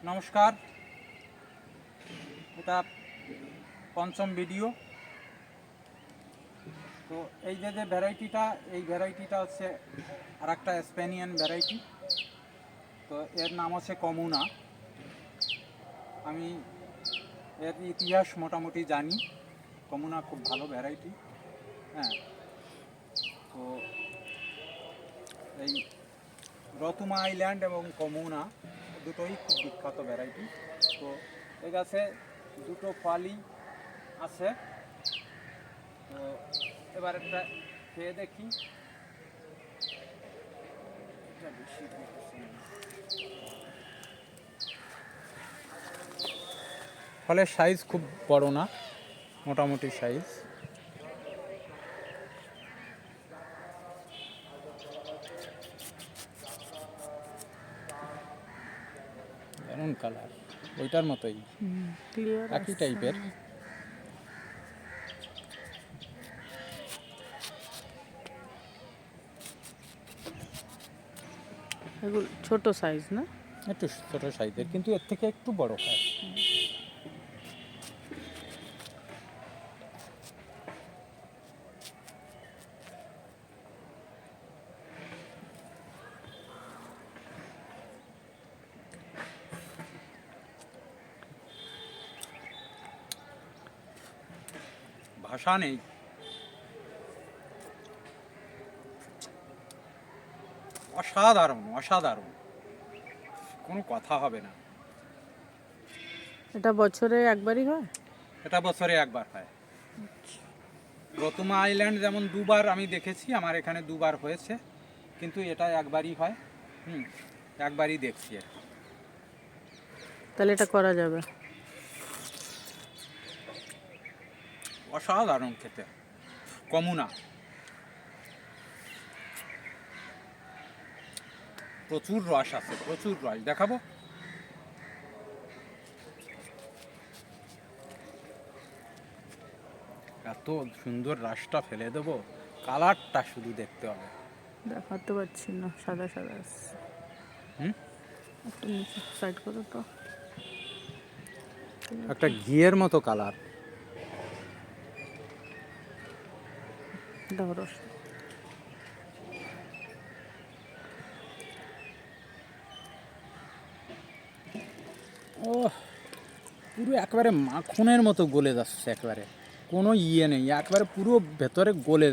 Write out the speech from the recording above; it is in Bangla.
নমস্কার, এটা পঞ্চম ভিডিও। তো এই যে ভ্যারাইটিটা হচ্ছে আর একটা স্পেনিয়ান ভ্যারাইটি। তো এর নাম হচ্ছে কমুনা। আমি এর ইতিহাস মোটামুটি জানি। কমুনা খুব ভালো ভ্যারাইটি। হ্যাঁ, তো এই রতুমা আইল্যান্ড এবং কমুনা দুটোই খুব বিখ্যাত ভ্যারাইটি। তো এই গাছে দুটো ফলই আছে। তো এবার একটা খেয়ে দেখি। ফলের সাইজ খুব বড় না, মোটামুটি সাইজ। দারুণ কালার, ওইটার মতোই, একই টাইপের। এগুলো ছোট সাইজ না? একটু ছোট সাইজের, কিন্তু এর থেকে একটু বড় হয়। ভাষা নেই, অসাধারণ অসাধারণ, কোনো কথা হবে না। এটা বছরে একবারই হয়? এটা বছরে একবার হয়। রতুমা আইল্যান্ড যেমন দুবার আমি দেখেছি, আমার এখানে দুবার হয়েছে, কিন্তু এটা একবারই হয়। একবারই দেখছি। তাহলে এটা করা যাবে। অসাধারণ খেতে কমুনা। প্রচুর রস আছে, প্রচুর রস। দেখাবো? এত সুন্দর রসটা ফেলে দেবো, কালারটা শুধু দেখতে হবে। দেখাতে পাচ্ছি না, সাদা সাদা আসছে। একটু নিচে সাইড করো তো। একটা ঘিয়ের মতো কালার। দাও রস। ও পুরো একেবারে মাখনের মতো গলে যাচ্ছে, একেবারে কোনো ইয়ে নেই, একেবারে পুরো ভেতরে গলে